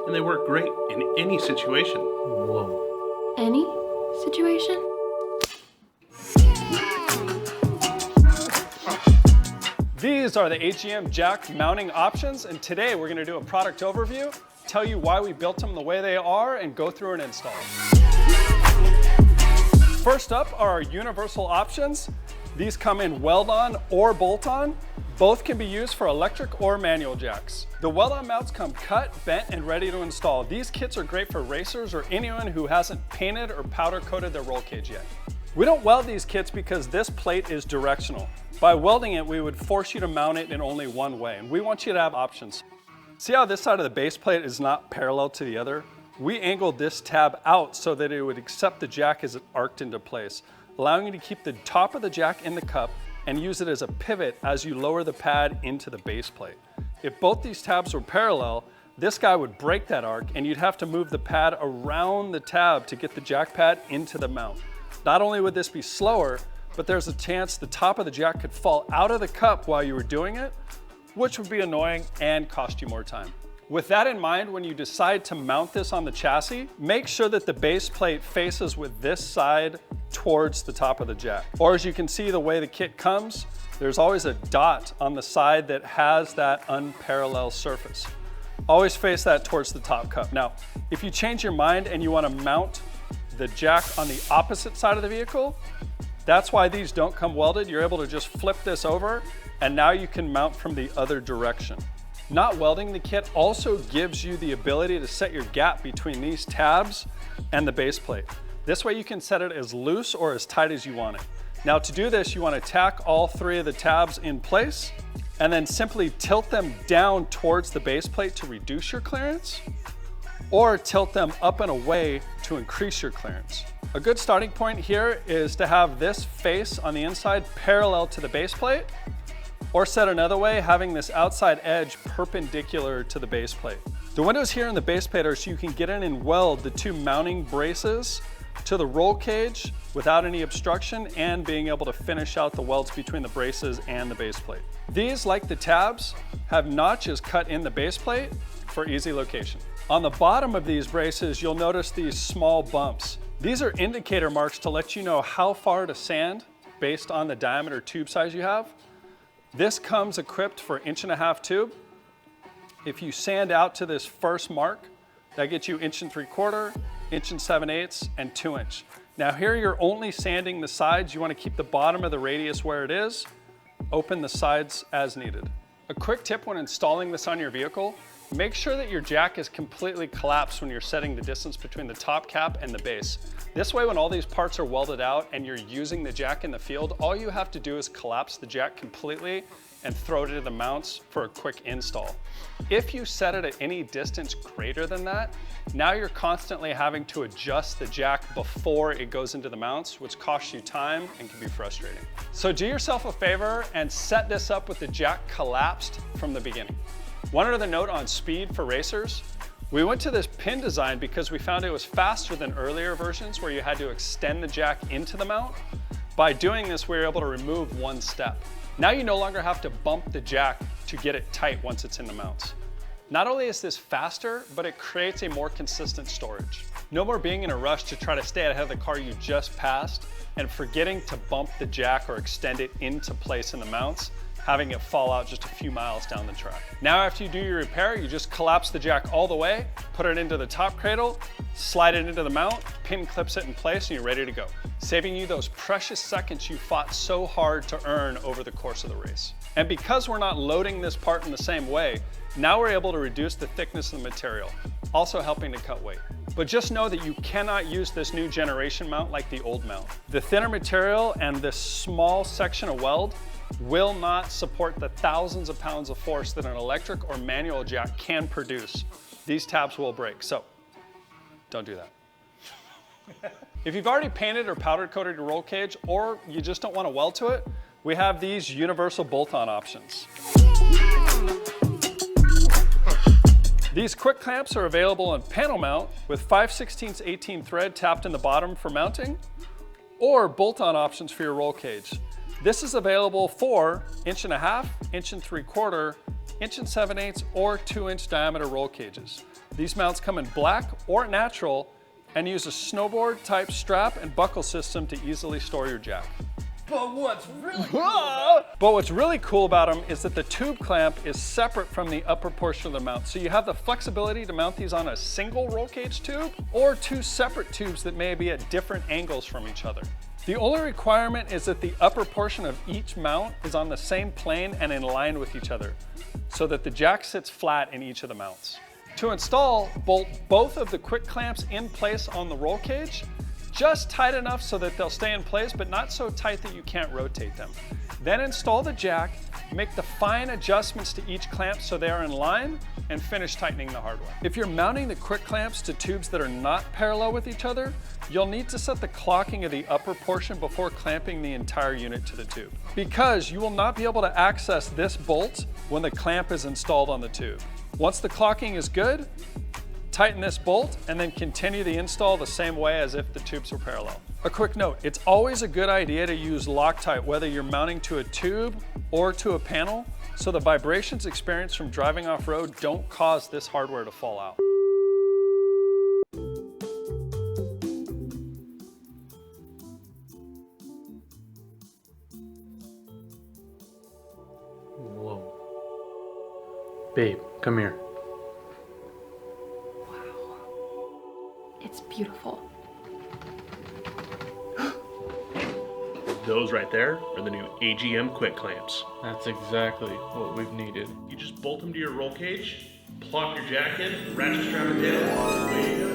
and they work great in any situation. Whoa. Any situation? These are the AGM jack mounting options, and today we're going to do a product overview, tell you why we built them the way they are, and go through an install. First up are our universal options. These come in weld-on or bolt-on. Both can be used for electric or manual jacks. The weld-on mounts come cut, bent, and ready to install. These kits are great for racers or anyone who hasn't painted or powder coated their roll cage yet. We don't weld these kits because this plate is directional. By welding it, we would force you to mount it in only one way, and we want you to have options. See how this side of the base plate is not parallel to the other? We angled this tab out so that it would accept the jack as it arced into place, allowing you to keep the top of the jack in the cup and use it as a pivot as you lower the pad into the base plate. If both these tabs were parallel, this guy would break that arc and you'd have to move the pad around the tab to get the jack pad into the mount. Not only would this be slower, but there's a chance the top of the jack could fall out of the cup while you were doing it, which would be annoying and cost you more time. With that in mind, when you decide to mount this on the chassis, make sure that the base plate faces with this side towards the top of the jack. Or as you can see the way the kit comes, there's always a dot on the side that has that unparalleled surface. Always face that towards the top cup. Now, if you change your mind and you want to mount the jack on the opposite side of the vehicle, that's why these don't come welded. You're able to just flip this over and now you can mount from the other direction. Not welding the kit also gives you the ability to set your gap between these tabs and the base plate. This way you can set it as loose or as tight as you want it. Now to do this, you want to tack all three of the tabs in place and then simply tilt them down towards the base plate to reduce your clearance, or tilt them up and away to increase your clearance. A good starting point here is to have this face on the inside parallel to the base plate, or said another way, having this outside edge perpendicular to the base plate. The windows here in the base plate are so you can get in and weld the two mounting braces to the roll cage without any obstruction and being able to finish out the welds between the braces and the base plate. These, like the tabs, have notches cut in the base plate for easy location. On the bottom of these braces, you'll notice these small bumps. These are indicator marks to let you know how far to sand based on the diameter tube size you have. This comes equipped for 1.5" tube. If you sand out to this first mark, that gets you 1.75", 1.7/8", and 2". Now here you're only sanding the sides. You want to keep the bottom of the radius where it is, open the sides as needed. A quick tip when installing this on your vehicle, make sure that your jack is completely collapsed when you're setting the distance between the top cap and the base. This way, when all these parts are welded out and you're using the jack in the field, all you have to do is collapse the jack completely and throw it into the mounts for a quick install. If you set it at any distance greater than that, now you're constantly having to adjust the jack before it goes into the mounts, which costs you time and can be frustrating. So do yourself a favor and set this up with the jack collapsed from the beginning. One other note on speed for racers. We went to this pin design because we found it was faster than earlier versions where you had to extend the jack into the mount. By doing this, we were able to remove one step. Now you no longer have to bump the jack to get it tight once it's in the mounts. Not only is this faster, but it creates a more consistent storage. No more being in a rush to try to stay ahead of the car you just passed and forgetting to bump the jack or extend it into place in the mounts, having it fall out just a few miles down the track. Now after you do your repair, you just collapse the jack all the way, put it into the top cradle, slide it into the mount, pin clips it in place, and you're ready to go. Saving you those precious seconds you fought so hard to earn over the course of the race. And because we're not loading this part in the same way, now we're able to reduce the thickness of the material, also helping to cut weight. But just know that you cannot use this new generation mount like the old mount. The thinner material and this small section of weld will not support the thousands of pounds of force that an electric or manual jack can produce. These tabs will break, so don't do that. If you've already painted or powder coated your roll cage, or you just don't want to weld to it, we have these universal bolt-on options. These quick clamps are available in panel mount with 5/16 18 thread tapped in the bottom for mounting, or bolt-on options for your roll cage. This is available for 1.5 inch, 1 3/4 inch, 1 7/8, or 2-inch diameter roll cages. These mounts come in black or natural and use a snowboard type strap and buckle system to easily store your jack. But what's really cool about them is that the tube clamp is separate from the upper portion of the mount. So you have the flexibility to mount these on a single roll cage tube or 2 separate tubes that may be at different angles from each other. The only requirement is that the upper portion of each mount is on the same plane and in line with each other, so that the jack sits flat in each of the mounts. To install, bolt both of the quick clamps in place on the roll cage, just tight enough so that they'll stay in place, but not so tight that you can't rotate them. Then install the jack, make the fine adjustments to each clamp so they are in line, and finish tightening the hardware. If you're mounting the quick clamps to tubes that are not parallel with each other, you'll need to set the clocking of the upper portion before clamping the entire unit to the tube, because you will not be able to access this bolt when the clamp is installed on the tube. Once the clocking is good, tighten this bolt and then continue the install the same way as if the tubes were parallel. A quick note, it's always a good idea to use Loctite whether you're mounting to a tube or to a panel, so the vibrations experienced from driving off-road don't cause this hardware to fall out. Whoa. Babe, come here. It's beautiful. Those right there are the new AGM quick clamps. That's exactly what we've needed. You just bolt them to your roll cage, plop your jack in, ratchet strap it down, away you go.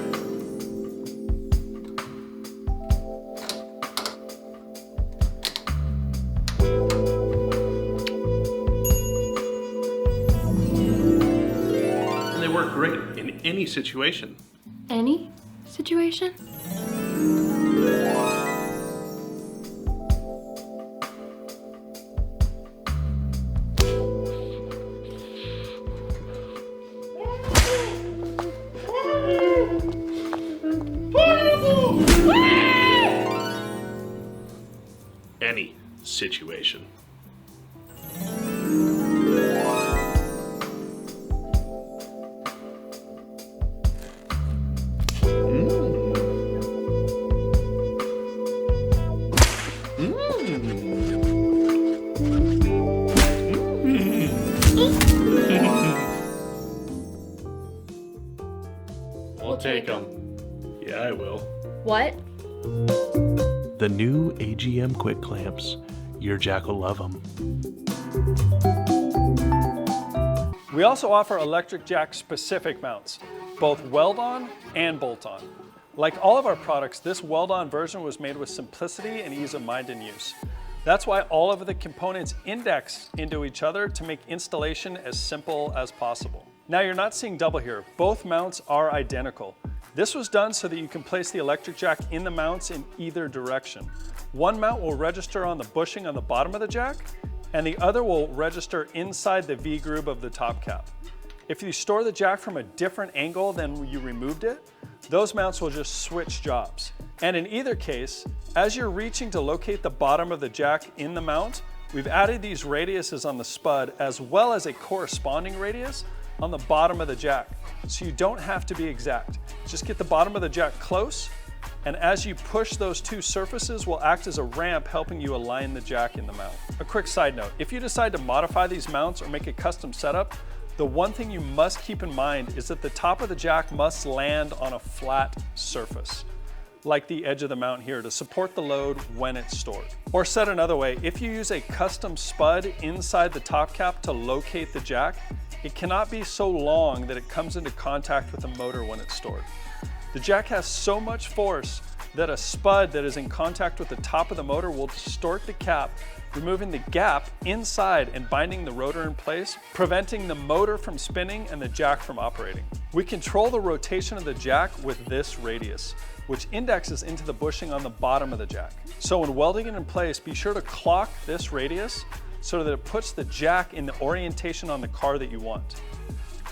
And they work great in any situation. Any situation? Any situation. We'll take them. Yeah, I will. What? The new AGM quick clamps. Your jack will love them. We also offer electric jack specific mounts, both weld-on and bolt-on. Like all of our products, this weld-on version was made with simplicity and ease of mind in use. That's why all of the components index into each other to make installation as simple as possible. Now you're not seeing double here. Both mounts are identical. This was done so that you can place the electric jack in the mounts in either direction. One mount will register on the bushing on the bottom of the jack, and the other will register inside the V-groove of the top cap. If you store the jack from a different angle than you removed it, those mounts will just switch jobs. And in either case, as you're reaching to locate the bottom of the jack in the mount, we've added these radiuses on the spud as well as a corresponding radius on the bottom of the jack, so you don't have to be exact. Just get the bottom of the jack close, and as you push, those two surfaces will act as a ramp helping you align the jack in the mount. A quick side note, if you decide to modify these mounts or make a custom setup, the one thing you must keep in mind is that the top of the jack must land on a flat surface, like the edge of the mount here, to support the load when it's stored. Or said another way, if you use a custom spud inside the top cap to locate the jack, it cannot be so long that it comes into contact with the motor when it's stored. The jack has so much force that a spud that is in contact with the top of the motor will distort the cap, removing the gap inside and binding the rotor in place, preventing the motor from spinning and the jack from operating. We control the rotation of the jack with this radius, which indexes into the bushing on the bottom of the jack. So when welding it in place, be sure to clock this radius so that it puts the jack in the orientation on the car that you want.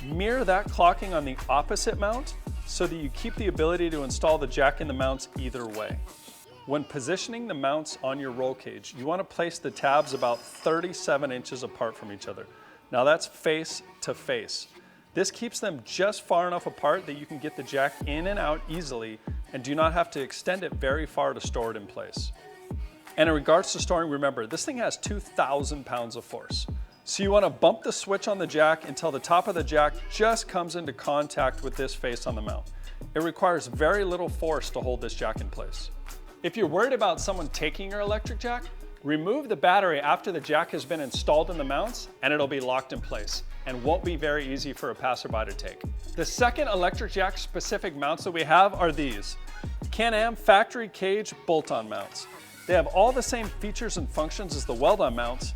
Mirror that clocking on the opposite mount so that you keep the ability to install the jack in the mounts either way. When positioning the mounts on your roll cage, you want to place the tabs about 37 inches apart from each other. Now that's face to face. This keeps them just far enough apart that you can get the jack in and out easily and do not have to extend it very far to store it in place. And in regards to storing, remember, this thing has 2,000 pounds of force. So you want to bump the switch on the jack until the top of the jack just comes into contact with this face on the mount. It requires very little force to hold this jack in place. If you're worried about someone taking your electric jack, remove the battery after the jack has been installed in the mounts and it'll be locked in place and won't be very easy for a passerby to take. The second electric jack specific mounts that we have are these Can-Am factory cage bolt-on mounts. They have all the same features and functions as the weld-on mounts,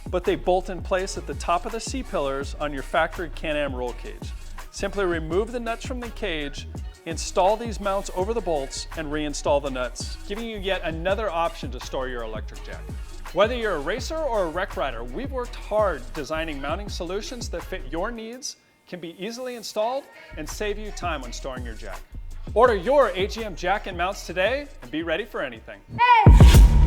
but they bolt in place at the top of the C-pillars on your factory Can-Am roll cage. Simply remove the nuts from the cage, install these mounts over the bolts, and reinstall the nuts, giving you yet another option to store your electric jack. Whether you're a racer or a rec rider, we've worked hard designing mounting solutions that fit your needs, can be easily installed, and save you time when storing your jack. Order your AGM jack and mounts today and be ready for anything. Hey!